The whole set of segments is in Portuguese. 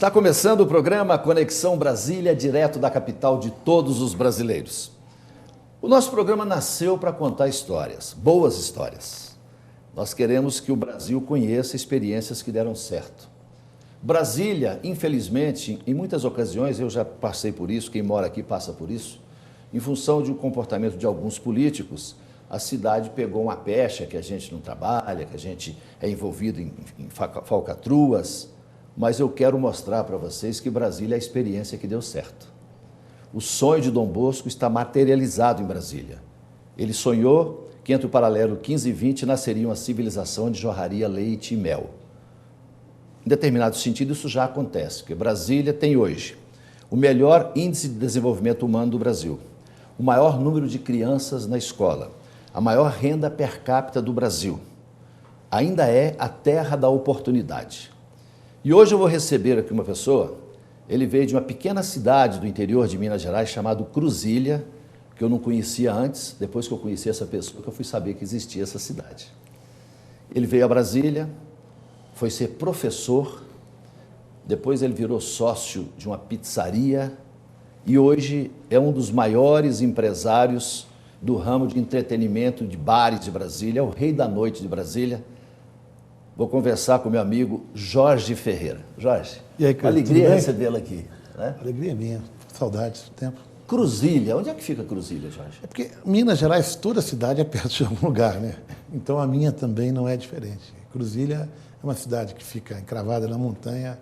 Está começando o programa Conexão Brasília, direto da capital de todos os brasileiros. O nosso programa nasceu para contar histórias, boas histórias. Nós queremos que o Brasil conheça experiências que deram certo. Brasília, infelizmente, em muitas ocasiões, eu já passei por isso, quem mora aqui passa por isso, em função de um comportamento de alguns políticos, a cidade pegou uma pecha que a gente não trabalha, que a gente é envolvido em falcatruas, mas eu quero mostrar para vocês que Brasília é a experiência que deu certo. O sonho de Dom Bosco está materializado em Brasília. Ele sonhou que entre o paralelo 15 e 20 nasceria uma civilização onde jorraria leite e mel. Em determinado sentido, isso já acontece, porque Brasília tem hoje o melhor índice de desenvolvimento humano do Brasil, o maior número de crianças na escola, a maior renda per capita do Brasil. Ainda é a terra da oportunidade. E hoje eu vou receber aqui uma pessoa, ele veio de uma pequena cidade do interior de Minas Gerais, chamado Cruzília, que eu não conhecia antes, depois que eu conheci essa pessoa, que eu fui saber que existia essa cidade. Ele veio a Brasília, foi ser professor, depois ele virou sócio de uma pizzaria e hoje é um dos maiores empresários do ramo de entretenimento de bares de Brasília, é o rei da noite de Brasília. Vou conversar com meu amigo Jorge Ferreira. Jorge, e aí, cara, alegria recebê-lo aqui. Né? Alegria minha, saudades do tempo. Cruzília, onde é que fica Cruzília, Jorge? É porque Minas Gerais, toda cidade é perto de algum lugar, né? Então a minha também não é diferente. Cruzília é uma cidade que fica encravada na montanha,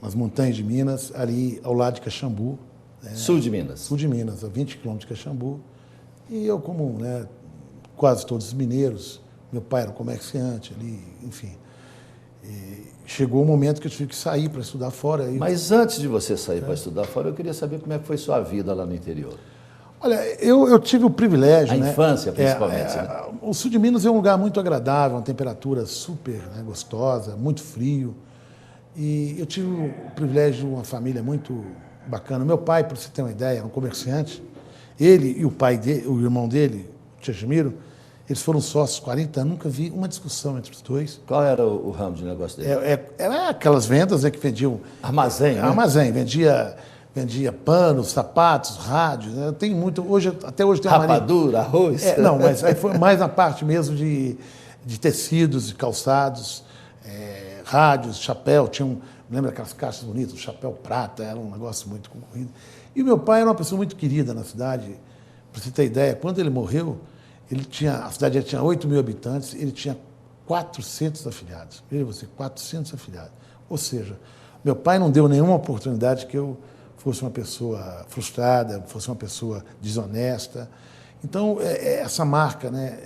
nas montanhas de Minas, ali ao lado de Caxambu. Né? Sul de Minas. Sul de Minas, a 20 quilômetros de Caxambu. E eu, como quase todos os mineiros, meu pai era comerciante ali, enfim. E chegou o momento que eu tive que sair para estudar fora. Mas antes de você sair para estudar fora, eu queria saber como é que foi sua vida lá no interior. Olha, eu tive o privilégio... A infância, principalmente. O sul de Minas é um lugar muito agradável, uma temperatura super gostosa, muito frio. E eu tive o privilégio de uma família muito bacana. Meu pai, para você ter uma ideia, era um comerciante. Ele e o pai dele, o irmão dele, o Tchajimiro, eles foram sócios 40 anos, nunca vi uma discussão entre os dois. Qual era o ramo de negócio dele? Era aquelas vendas que vendiam... Armazém, né? Armazém, vendia panos, sapatos, rádios. Né? Tem muito... Até hoje tem uma rapadura, arroz? Não, mas aí foi mais na parte mesmo de tecidos, de calçados, rádios, chapéu. Lembra aquelas caixas bonitas, o chapéu prata, era um negócio muito concorrido. E o meu pai era uma pessoa muito querida na cidade. Para você ter ideia, quando ele morreu, a cidade já tinha 8 mil habitantes, ele tinha 400 afiliados. Veja você, 400 afiliados. Ou seja, meu pai não deu nenhuma oportunidade que eu fosse uma pessoa frustrada, fosse uma pessoa desonesta. Então, essa marca, né,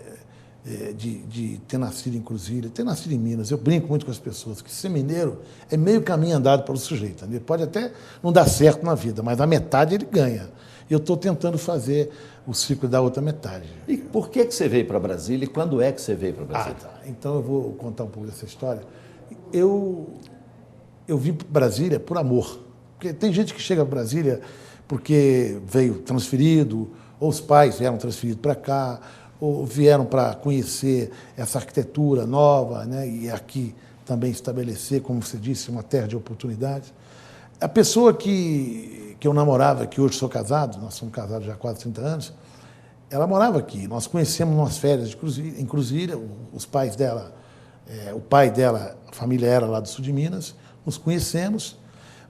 de ter nascido em Cruzília, ter nascido em Minas, eu brinco muito com as pessoas, que ser mineiro é meio caminho andado para o sujeito. Ele pode até não dar certo na vida, mas a metade ele ganha. E eu estou tentando fazer o ciclo da outra metade. E por que você veio para Brasília e quando é que você veio para Brasília? Tá. Então eu vou contar um pouco dessa história. Eu vim para Brasília por amor. Porque tem gente que chega para Brasília porque veio transferido, ou os pais vieram transferidos para cá, ou vieram para conhecer essa arquitetura nova, né? E aqui também estabelecer, como você disse, uma terra de oportunidades. A pessoa que eu namorava, que hoje sou casado, nós somos casados já há quase 30 anos, ela morava aqui. Nós conhecemos umas férias em Cruzília, os pais dela, o pai dela, a família era lá do sul de Minas, nos conhecemos,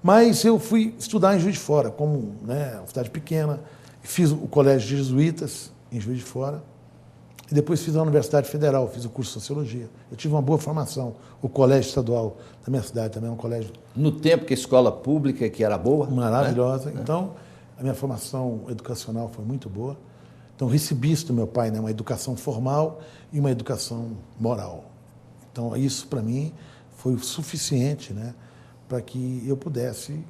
mas eu fui estudar em Juiz de Fora, como uma cidade pequena, fiz o colégio de jesuítas em Juiz de Fora, e depois fiz a Universidade Federal, fiz o curso de Sociologia. Eu tive uma boa formação. O colégio estadual da minha cidade também é um colégio... No tempo que a escola pública, que era boa? Maravilhosa. Né? Então, a minha formação educacional foi muito boa. Então, recebi isso do meu pai, uma educação formal e uma educação moral. Então, isso, para mim, foi o suficiente, para que eu pudesse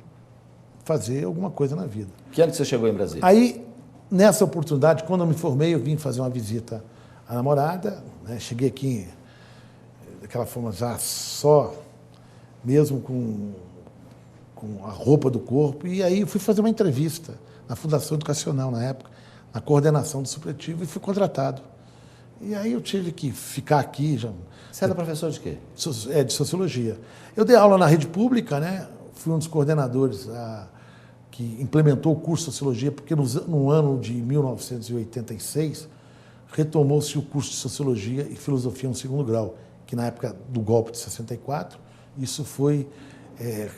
fazer alguma coisa na vida. Que ano que você chegou em Brasília? Aí, nessa oportunidade, quando eu me formei, eu vim fazer uma visita à namorada, cheguei aqui daquela forma já só, mesmo com a roupa do corpo, e aí eu fui fazer uma entrevista na Fundação Educacional, na época, na coordenação do supletivo, e fui contratado. E aí eu tive que ficar aqui. Você era professor de quê? De Sociologia. Eu dei aula na rede pública, fui um dos coordenadores que implementou o curso de Sociologia, porque no ano de 1986 retomou-se o curso de Sociologia e Filosofia no segundo grau, que na época do golpe de 64, isso foi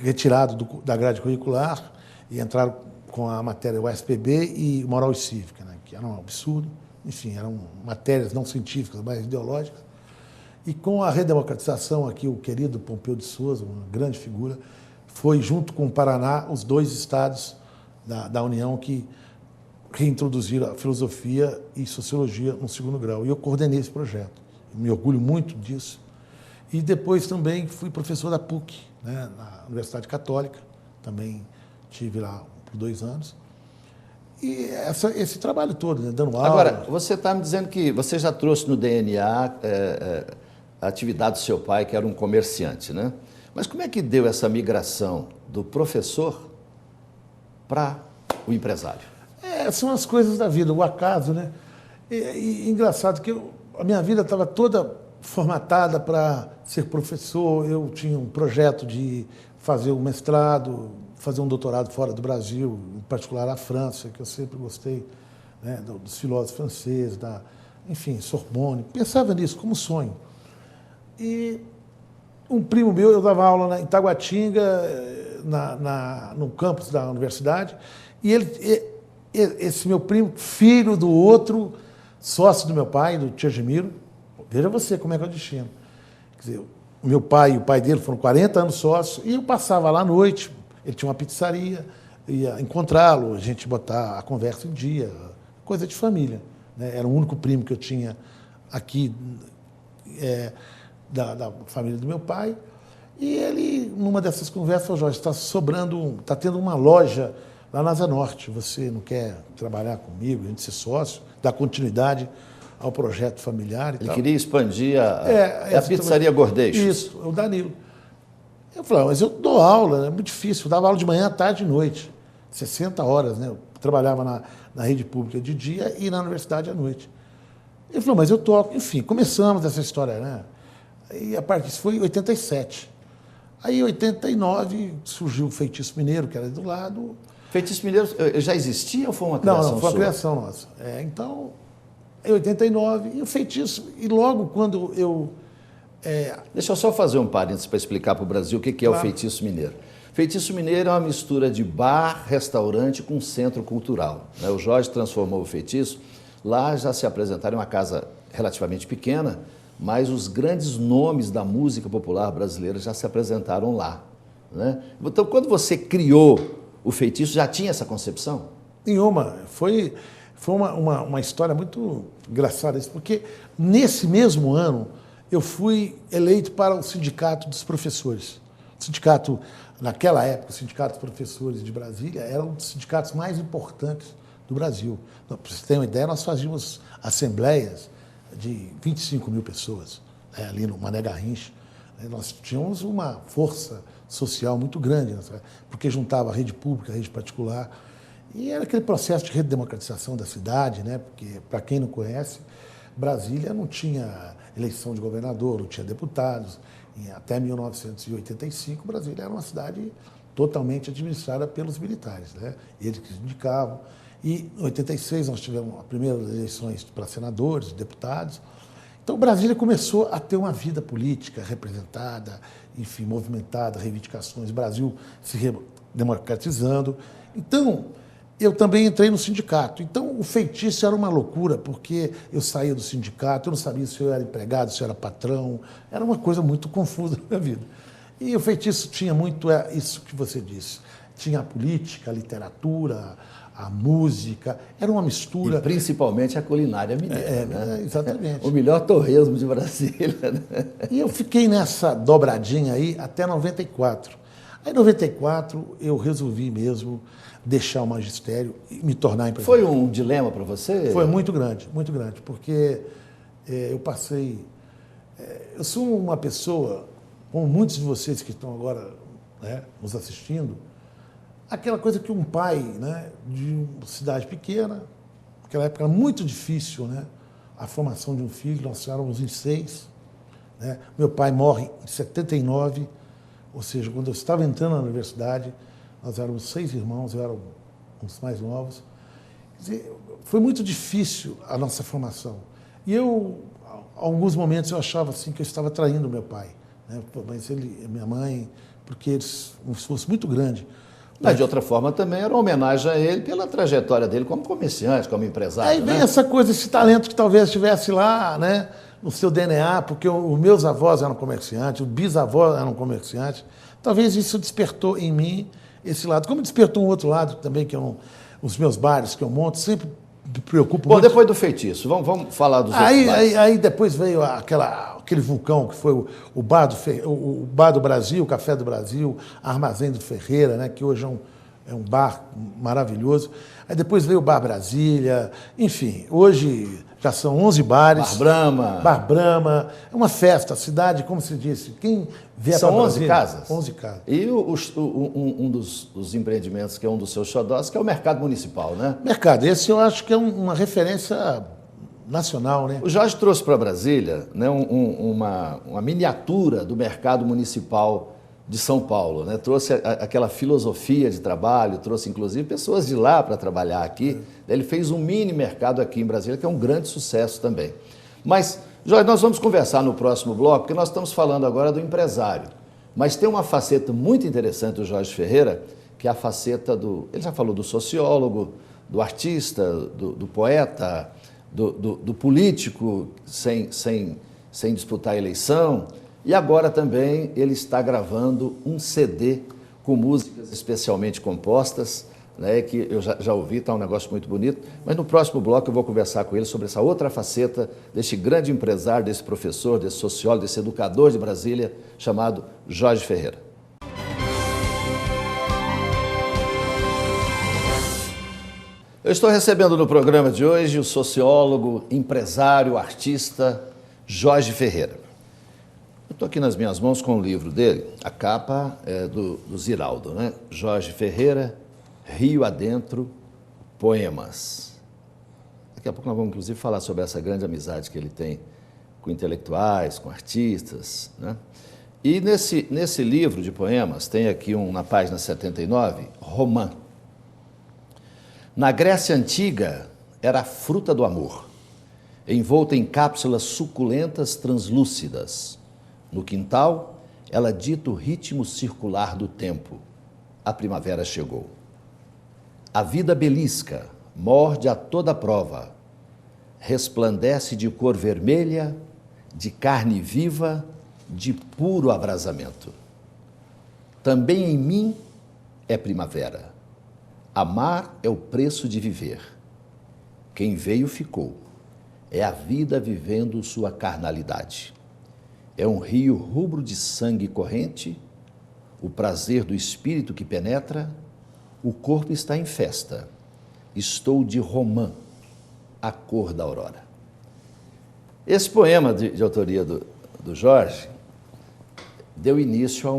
retirado da grade curricular e entraram com a matéria USPB e Moral e Cívica, né, que era um absurdo. Enfim, eram matérias não científicas, mais ideológicas. E com a redemocratização aqui, o querido Pompeu de Souza, uma grande figura, foi, junto com o Paraná, os 2 estados da União que reintroduziram a filosofia e sociologia no segundo grau. E eu coordenei esse projeto. Eu me orgulho muito disso. E depois também fui professor da PUC, né, na Universidade Católica. Também estive lá por 2 anos. E esse trabalho todo, né, dando aula. Agora, você está me dizendo que você já trouxe no DNA a atividade do seu pai, que era um comerciante, né? Mas como é que deu essa migração do professor para o empresário? São as coisas da vida, o acaso, né? E engraçado que a minha vida estava toda formatada para ser professor. Eu tinha um projeto de fazer um mestrado, fazer um doutorado fora do Brasil, em particular na França, que eu sempre gostei, né, dos filósofos franceses, enfim, Sorbonne. Pensava nisso como sonho. E um primo meu, eu dava aula em Taguatinga, no campus da universidade, e esse meu primo, filho do outro sócio do meu pai, do Tia Gemiro, veja você como é que é o destino. Quer dizer, o meu pai e o pai dele foram 40 anos sócios, e eu passava lá à noite, ele tinha uma pizzaria, ia encontrá-lo, a gente botar a conversa em dia, coisa de família, né? Era o único primo que eu tinha aqui da família do meu pai. E ele, numa dessas conversas, falou: Jorge, está tendo uma loja lá na Asa Norte, você não quer trabalhar comigo, a gente ser sócio, dar continuidade ao projeto familiar e Ele tal. queria expandir a pizzaria Gordeixos. Isso, o Danilo. Eu falei: mas eu dou aula, é muito difícil, eu dava aula de manhã, tarde e noite, 60 horas, né? Eu trabalhava na rede pública de dia e na universidade à noite. Ele falou: mas eu toco. Enfim, começamos essa história, né? E a partir disso foi em 87. Aí, em 89, surgiu o Feitiço Mineiro, que era do lado. Feitiço Mineiro já existia ou foi uma criação sua? Não, foi uma criação nossa. Então, em 89, e o Feitiço, e logo quando eu... Deixa eu só fazer um parênteses para explicar para o Brasil o que é o Feitiço Mineiro. Feitiço Mineiro é uma mistura de bar, restaurante com centro cultural, né? O Jorge transformou o Feitiço. Lá já se apresentaram, uma casa relativamente pequena, mas os grandes nomes da música popular brasileira já se apresentaram lá, né? Então, quando você criou o Feitiço, já tinha essa concepção? Nenhuma. Foi uma história muito engraçada, porque nesse mesmo ano eu fui eleito para o Sindicato dos Professores. O sindicato, naquela época, o Sindicato dos Professores de Brasília era um dos sindicatos mais importantes do Brasil. Para você ter uma ideia, nós fazíamos assembleias de 25 mil pessoas, né, ali no Mané Garrincha. Nós tínhamos uma força social muito grande, porque juntava a rede pública, a rede particular. E era aquele processo de redemocratização da cidade, né? Porque, para quem não conhece, Brasília não tinha eleição de governador, não tinha deputados. Até 1985, Brasília era uma cidade totalmente administrada pelos militares, né? Eles que indicavam. E em 86 nós tivemos as primeiras eleições para senadores, deputados. Então Brasília começou a ter uma vida política representada, enfim, movimentada, reivindicações, o Brasil se democratizando. Então, eu também entrei no sindicato. Então, o Feitiço era uma loucura, porque eu saía do sindicato, eu não sabia se eu era empregado, se eu era patrão, era uma coisa muito confusa na minha vida. E o Feitiço tinha muito isso que você disse. Tinha a política, a literatura, a música, era uma mistura. E principalmente a culinária mineira, né? Exatamente. O melhor torresmo de Brasília, né? E eu fiquei nessa dobradinha aí até 94. Aí, em 94, eu resolvi mesmo deixar o magistério e me tornar empresário. Foi um dilema para você? Foi muito grande, porque eu passei... eu sou uma pessoa, como muitos de vocês que estão agora, né, nos assistindo, aquela coisa que um pai, né, de uma cidade pequena, naquela época era muito difícil, né, a formação de um filho, nós éramos em 6. Né? Meu pai morre em 79, Ou seja, quando eu estava entrando na universidade, nós éramos 6 irmãos, eu era um dos mais novos. Quer dizer, foi muito difícil a nossa formação. E eu, em alguns momentos, eu achava assim que eu estava traindo meu pai, né? Mas ele, minha mãe, porque eles um esforço muito grande. Mas, de outra forma, também era uma homenagem a ele pela trajetória dele como comerciante, como empresário. Aí vem né? essa coisa, esse talento que talvez estivesse lá, né, no seu DNA, porque os meus avós eram comerciantes, os bisavós eram comerciantes. Talvez isso despertou em mim esse lado. Como despertou um outro lado também, que os meus bares que eu monto, sempre me preocupo Bom, muito. depois do feitiço, vamos falar dos outros bares. Aí depois veio aquele vulcão que foi o Bar do Brasil, o Café do Brasil, Armazém do Ferreira, né, que hoje é um bar maravilhoso. Aí depois veio o Bar Brasília, enfim, hoje já são 11 bares. Bar Brahma. Bar Brahma. É uma festa, a cidade, como se disse, quem vier São para 11 Brasília, casas? 11 casas. E um dos empreendimentos que é um dos seus xodós, que é o Mercado Municipal, né? Mercado, esse eu acho que é uma referência nacional, né? O Jorge trouxe para Brasília, né, uma miniatura do Mercado Municipal de São Paulo, né? Trouxe aquela filosofia de trabalho, trouxe inclusive pessoas de lá para trabalhar aqui. Ele fez um mini mercado aqui em Brasília, que é um grande sucesso também. Mas, Jorge, nós vamos conversar no próximo bloco, porque nós estamos falando agora do empresário. Mas tem uma faceta muito interessante do Jorge Ferreira, que é a faceta ele já falou do sociólogo, do artista, do poeta, do político sem disputar a eleição. E agora também ele está gravando um CD com músicas especialmente compostas, né, que eu já ouvi, está um negócio muito bonito. Mas no próximo bloco eu vou conversar com ele sobre essa outra faceta deste grande empresário, desse professor, desse sociólogo, desse educador de Brasília, chamado Jorge Ferreira. Eu estou recebendo no programa de hoje o sociólogo, empresário, artista Jorge Ferreira. Eu estou aqui nas minhas mãos com o livro dele, a capa é do Ziraldo, né? Jorge Ferreira, Rio Adentro, Poemas. Daqui a pouco nós vamos, inclusive, falar sobre essa grande amizade que ele tem com intelectuais, com artistas, né? E nesse livro de poemas, tem aqui na página 79, Romã. Na Grécia Antiga, era a fruta do amor, envolta em cápsulas suculentas translúcidas. No quintal, ela dita o ritmo circular do tempo. A primavera chegou. A vida belisca, morde a toda prova. Resplandece de cor vermelha, de carne viva, de puro abrasamento. Também em mim é primavera. Amar é o preço de viver. Quem veio ficou. É a vida vivendo sua carnalidade. É um rio rubro de sangue corrente, o prazer do espírito que penetra, o corpo está em festa. Estou de romã, a cor da aurora. Esse poema de autoria do Jorge deu início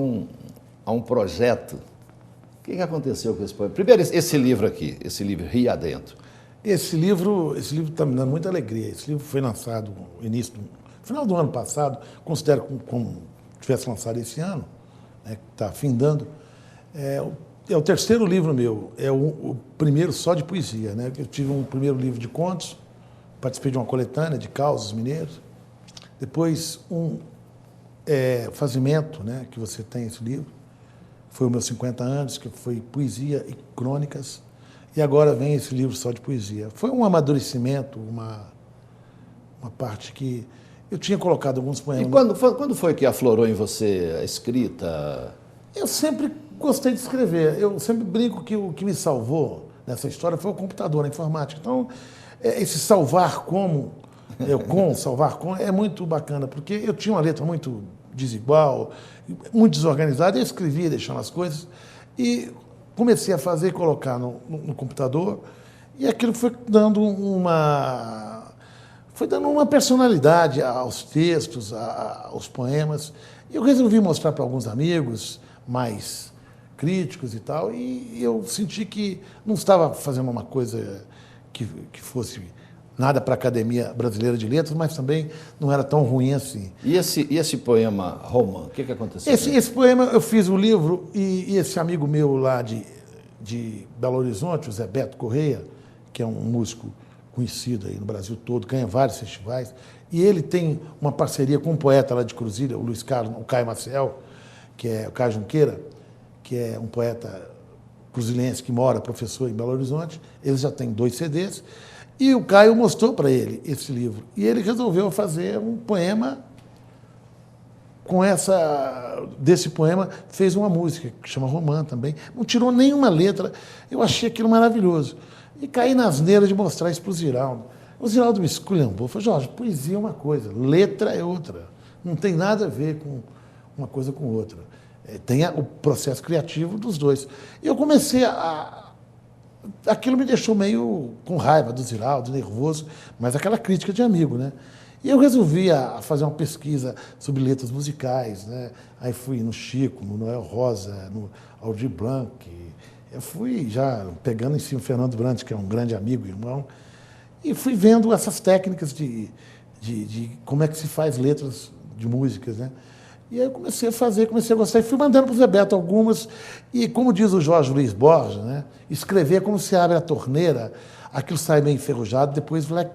a um projeto. O que aconteceu com esse poema? Primeiro, esse livro aqui, esse livro, Rio Adentro. Esse livro está me dando muita alegria. Esse livro foi lançado no final do ano passado, considero como tivesse lançado esse ano, né, que está findando. É o terceiro livro meu, é o primeiro só de poesia, né? Eu tive um primeiro livro de contos, participei de uma coletânea de causos mineiros, depois Fazimento, né, que você tem esse livro, foi os meus 50 anos, que foi poesia e crônicas, e agora vem esse livro só de poesia. Foi um amadurecimento, uma parte que eu tinha colocado alguns poemas. E quando foi que aflorou em você a escrita? Eu sempre gostei de escrever. Eu sempre brinco que o que me salvou nessa história foi o computador, a informática. Então, esse salvar com é muito bacana, porque eu tinha uma letra muito desigual, muito desorganizada, eu escrevia deixando as coisas, e comecei a fazer e colocar no computador, e aquilo foi dando uma personalidade aos textos, aos poemas. E eu resolvi mostrar para alguns amigos mais críticos e tal, e eu senti que não estava fazendo uma coisa que fosse nada para a Academia Brasileira de Letras, mas também não era tão ruim assim. E esse poema Romã, o que aconteceu? Esse poema, eu fiz o livro e esse amigo meu lá de Belo Horizonte, o Zé Beto Correia, que é um músico conhecido aí no Brasil todo, ganha vários festivais, e ele tem uma parceria com um poeta lá de Cruzilha, o Luiz Carlos, o Caio Maciel, que é o Caio Junqueira, que é um poeta cruzilense que mora, professor em Belo Horizonte. Eles já têm 2 CDs, e o Caio mostrou para ele esse livro, e ele resolveu fazer um poema. Desse poema, fez uma música que chama Romã também. Não tirou nenhuma letra. Eu achei aquilo maravilhoso. E caí na asneira de mostrar isso para o Ziraldo. O Ziraldo me esculhambou. Falou, Jorge, poesia é uma coisa, letra é outra. Não tem nada a ver com uma coisa com outra. Tem o processo criativo dos dois. E eu comecei aquilo me deixou meio com raiva do Ziraldo, nervoso, mas aquela crítica de amigo, né? E eu resolvi fazer uma pesquisa sobre letras musicais, né? Aí fui no Chico, no Noel Rosa, no Aldir Blanc. Eu fui já pegando em cima o Fernando Brant, que é um grande amigo, irmão, e fui vendo essas técnicas de como é que se faz letras de músicas, né? E aí eu comecei a fazer, comecei a gostar, e fui mandando para o Zé Beto algumas, e como diz o Jorge Luiz Borges, né? Escrever é como se abre a torneira, aquilo sai meio enferrujado, depois vai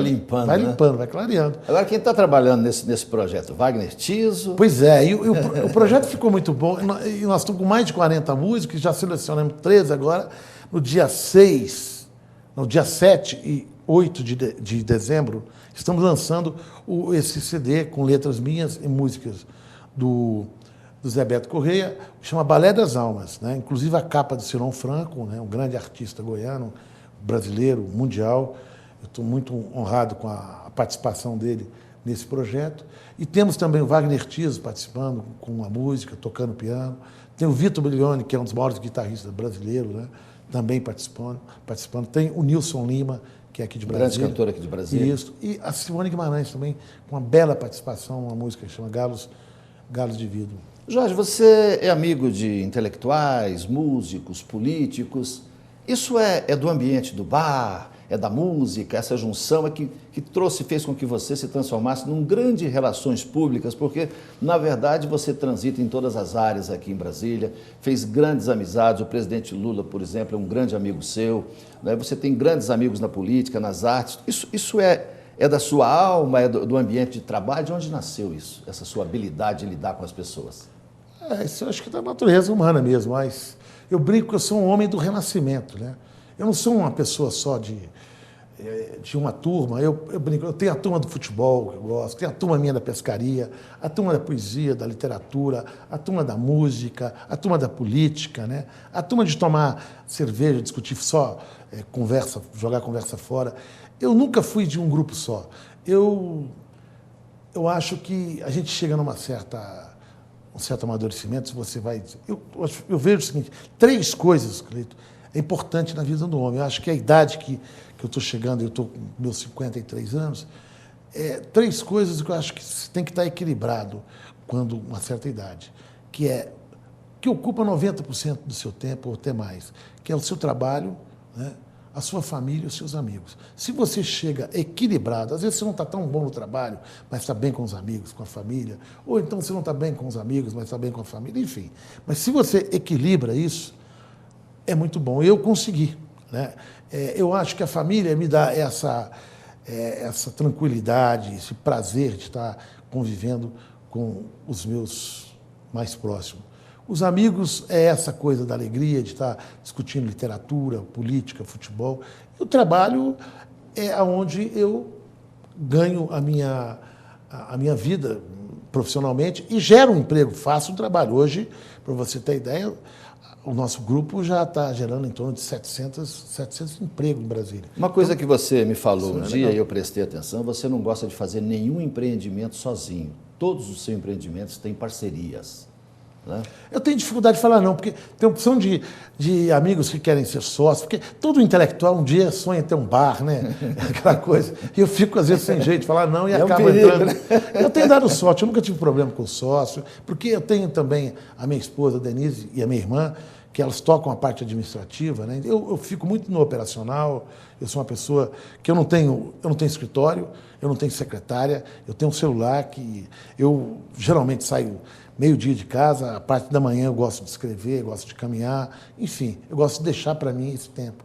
limpando, vai clareando. Agora, quem está trabalhando nesse projeto? Wagner Tiso? Pois é, e o projeto ficou muito bom, e nós estamos com mais de 40 músicas, já selecionamos 13 agora, no dia 7 e 8 de dezembro, estamos lançando esse CD com letras minhas e músicas do Zé Beto Correia, que chama Balé das Almas, né? Inclusive a capa do Cirão Franco, né? Um grande artista goiano, brasileiro, mundial. Eu estou muito honrado com a participação dele nesse projeto. E temos também o Wagner Tiso participando com a música, tocando piano. Tem o Vitor Briglione, que é um dos maiores guitarristas brasileiros, né? Também participando. Tem o Nilson Lima, que é aqui de Brasília. Grande cantor aqui de Brasília. Isso. E a Simone Guimarães também, com uma bela participação, uma música que chama Galos de Vidro. Jorge, você é amigo de intelectuais, músicos, políticos. Isso é do ambiente do bar, é da música, essa junção é que fez com que você se transformasse num grande relações públicas, porque, na verdade, você transita em todas as áreas aqui em Brasília, fez grandes amizades, o presidente Lula, por exemplo, é um grande amigo seu, né? Você tem grandes amigos na política, nas artes. Isso é da sua alma, é do ambiente de trabalho? De onde nasceu isso, essa sua habilidade de lidar com as pessoas? Isso eu acho que é da natureza humana mesmo, mas eu brinco que eu sou um homem do renascimento, né? Eu não sou uma pessoa só de uma turma, eu brinco, eu tenho a turma do futebol, que eu gosto, tenho a turma minha da pescaria, a turma da poesia, da literatura, a turma da música, a turma da política, né? A turma de tomar cerveja, discutir só conversa, jogar conversa fora. Eu nunca fui de um grupo só. Eu acho que a gente chega numa um certo amadurecimento, se você vai... Eu vejo o seguinte, 3 coisas, Cleito, é importante na vida do homem. Eu acho que a idade que eu estou chegando, eu estou com meus 53 anos, 3 coisas que eu acho que tem que estar equilibrado quando uma certa idade, que ocupa 90% do seu tempo, ou até mais, que é o seu trabalho, né? A sua família e os seus amigos. Se você chega equilibrado, às vezes você não está tão bom no trabalho, mas está bem com os amigos, com a família, ou então você não está bem com os amigos, mas está bem com a família, enfim. Mas se você equilibra isso, é muito bom. Eu consegui, né? Eu acho que a família me dá essa tranquilidade, esse prazer de estar convivendo com os meus mais próximos. Os amigos é essa coisa da alegria de estar discutindo literatura, política, futebol. E o trabalho é onde eu ganho a minha vida profissionalmente e gero um emprego, faço um trabalho. Hoje, para você ter ideia, o nosso grupo já está gerando em torno de 700 empregos em Brasília. Uma coisa que você me falou um dia e eu prestei atenção, você não gosta de fazer nenhum empreendimento sozinho. Todos os seus empreendimentos têm parcerias. Né? Eu tenho dificuldade de falar não, porque tem opção de amigos que querem ser sócios, porque todo intelectual um dia sonha em ter um bar, né? Aquela coisa. E eu fico, às vezes, sem jeito de falar não e acabo entrando. Né? Eu tenho dado sorte, eu nunca tive problema com o sócio, porque eu tenho também a minha esposa, Denise, e a minha irmã, que elas tocam a parte administrativa, né? Eu fico muito no operacional, eu sou uma pessoa que eu não tenho escritório, eu não tenho secretária, eu tenho um celular que eu geralmente saio meio-dia de casa, a parte da manhã eu gosto de escrever, gosto de caminhar, enfim, eu gosto de deixar para mim esse tempo.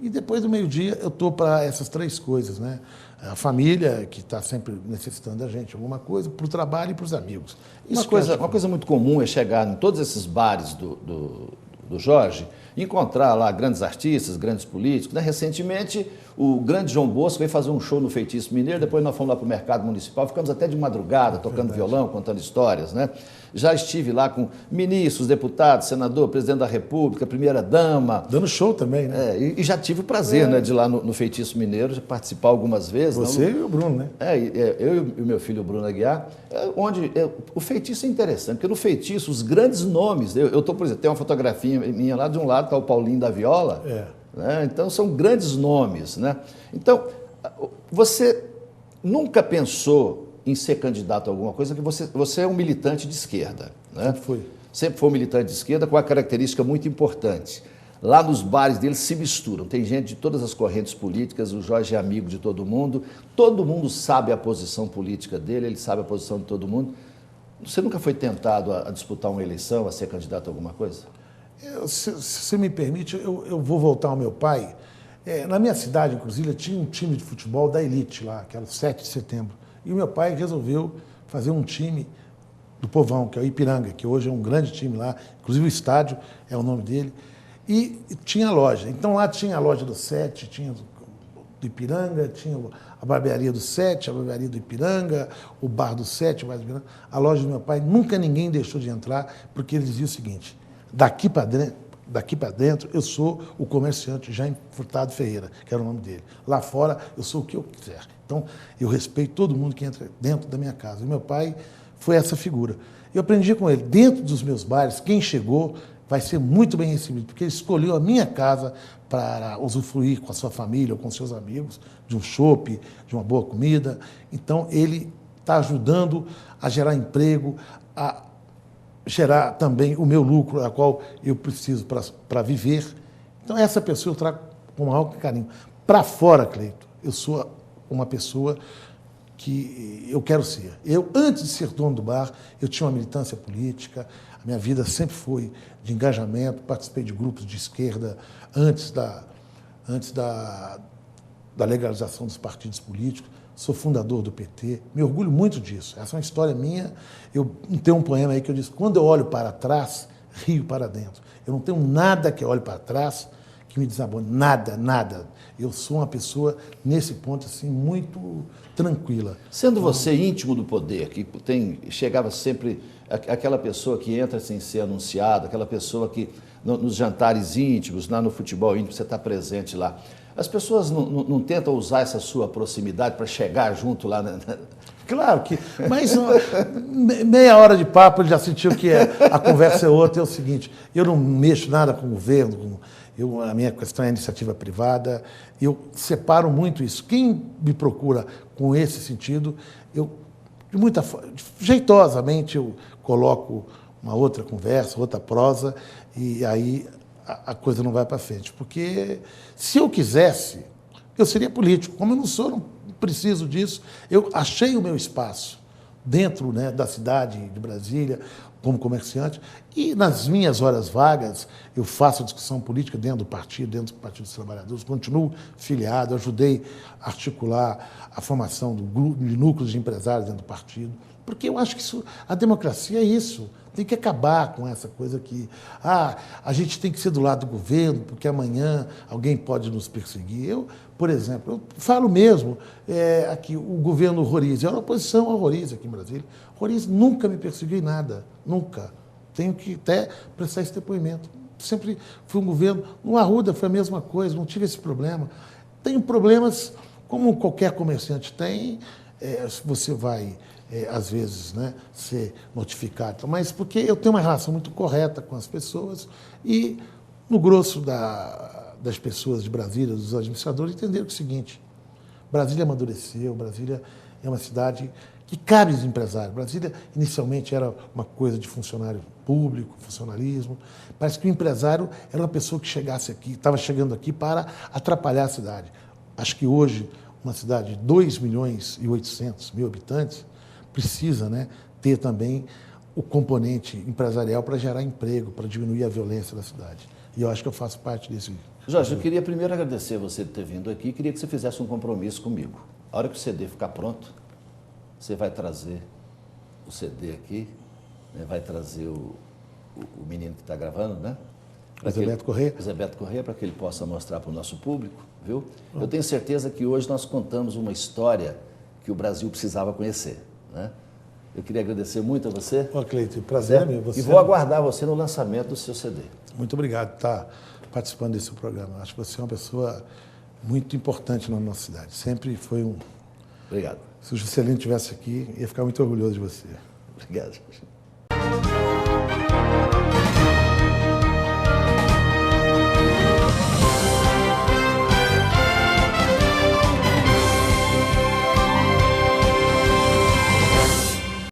E depois do meio-dia eu estou para essas 3 coisas, né? A família, que está sempre necessitando da gente, alguma coisa, para o trabalho e para os amigos. Uma coisa muito comum é chegar em todos esses bares do Jorge, encontrar lá grandes artistas, grandes políticos. Né? Recentemente, o grande João Bosco veio fazer um show no Feitiço Mineiro, depois nós fomos lá para o Mercado Municipal, ficamos até de madrugada tocando violão, contando histórias. Né? Já estive lá com ministros, deputados, senador, presidente da República, primeira-dama. Dando show também, né? E já tive o prazer né, de ir lá no Feitiço Mineiro, de participar algumas vezes. Você e o Bruno, né? Eu e o meu filho Bruno Aguiar, o feitiço é interessante, porque no feitiço, os grandes nomes, por exemplo, tem uma fotografia minha lá, de um lado está o Paulinho da Viola, né? Então são grandes nomes. Né? Então, você nunca pensou em ser candidato a alguma coisa, que você é um militante de esquerda. Né? Sempre fui. Sempre foi um militante de esquerda, com uma característica muito importante. Lá nos bares deles se misturam, tem gente de todas as correntes políticas, o Jorge é amigo de todo mundo sabe a posição política dele, ele sabe a posição de todo mundo. Você nunca foi tentado a disputar uma eleição, a ser candidato a alguma coisa? Se você me permite, eu vou voltar ao meu pai. Na minha cidade, inclusive, tinha um time de futebol da elite lá, que era o 7 de setembro. E o meu pai resolveu fazer um time do povão, que é o Ipiranga, que hoje é um grande time lá, inclusive o estádio é o nome dele. E tinha loja. Então lá tinha a loja do 7, tinha do Ipiranga, tinha a barbearia do 7, a barbearia do Ipiranga, o bar do 7, o bar do Ipiranga. A loja do meu pai, nunca ninguém deixou de entrar, porque ele dizia o seguinte: daqui para dentro, eu sou o comerciante Jaime Furtado Ferreira, que era o nome dele. Lá fora, eu sou o que eu quiser. Então, eu respeito todo mundo que entra dentro da minha casa. E meu pai foi essa figura. Eu aprendi com ele, dentro dos meus bares, quem chegou vai ser muito bem recebido, porque ele escolheu a minha casa para usufruir com a sua família ou com seus amigos, de um chopp, de uma boa comida. Então, ele está ajudando a gerar emprego, a gerar também o meu lucro, a qual eu preciso para viver. Então, essa pessoa eu trago com o maior carinho. Para fora, Cleito, eu sou uma pessoa que eu quero ser. Eu, antes de ser dono do bar, eu tinha uma militância política, a minha vida sempre foi de engajamento, participei de grupos de esquerda antes da legalização dos partidos políticos, sou fundador do PT, me orgulho muito disso. Essa é uma história minha. Eu tenho um poema aí que eu disse: quando eu olho para trás, rio para dentro. Eu não tenho nada que eu olhe para trás que me desabone, nada. Eu sou uma pessoa, nesse ponto, assim, muito tranquila. Sendo você íntimo do poder, que chegava sempre aquela pessoa que entra sem ser anunciada, aquela pessoa que, nos jantares íntimos, lá no futebol íntimo, você está presente lá. As pessoas não tentam usar essa sua proximidade para chegar junto lá? Claro que, mas meia hora de papo ele já sentiu que a conversa é outra. É o seguinte: eu não mexo nada com o governo, a minha questão é iniciativa privada, eu separo muito isso. Quem me procura com esse sentido, jeitosamente, eu coloco uma outra conversa, outra prosa, e aí a coisa não vai para frente. Porque se eu quisesse, eu seria político. Como eu não sou, não preciso disso. Eu achei o meu espaço dentro, né, da cidade de Brasília, como comerciante, e nas minhas horas vagas eu faço a discussão política dentro do Partido dos Trabalhadores, continuo filiado, ajudei a articular a formação de núcleos de empresários dentro do partido, porque eu acho que a democracia é isso. Tem que acabar com essa coisa que a gente tem que ser do lado do governo, porque amanhã alguém pode nos perseguir. Eu, por exemplo, eu falo mesmo, aqui, o governo Roriz, eu era oposição ao Roriz aqui em Brasília. Roriz nunca me perseguiu em nada, nunca. Tenho que até prestar esse depoimento. Sempre fui um governo, no Arruda foi a mesma coisa, não tive esse problema. Tenho problemas, como qualquer comerciante tem, você vai... às vezes, né, ser notificado, mas porque eu tenho uma relação muito correta com as pessoas e, no grosso das pessoas de Brasília, dos administradores, entenderam o seguinte: Brasília amadureceu, Brasília é uma cidade que cabe aos empresários. Brasília, inicialmente, era uma coisa de funcionário público, funcionalismo. Parece que o empresário era uma pessoa que chegasse aqui, estava chegando aqui para atrapalhar a cidade. Acho que hoje, uma cidade de 2.800.000 habitantes precisa, né, ter também o componente empresarial para gerar emprego, para diminuir a violência da cidade. E eu acho que eu faço parte desse... Jorge, eu queria primeiro agradecer você por ter vindo aqui e queria que você fizesse um compromisso comigo. A hora que o CD ficar pronto, você vai trazer o CD aqui, né, vai trazer o menino que está gravando, né? Zé Beto Corrêa. Zé Beto Corrêa, para que ele possa mostrar para o nosso público, viu? Eu tenho certeza que hoje nós contamos uma história que o Brasil precisava conhecer, né? Eu queria agradecer muito a você. Ó, Cleito, prazer meu. Você... E vou aguardar você no lançamento do seu CD. Muito obrigado por estar participando desse programa. Acho que você é uma pessoa muito importante na nossa cidade. Sempre foi um... Obrigado. Se o Juscelino estivesse aqui, ia ficar muito orgulhoso de você. Obrigado.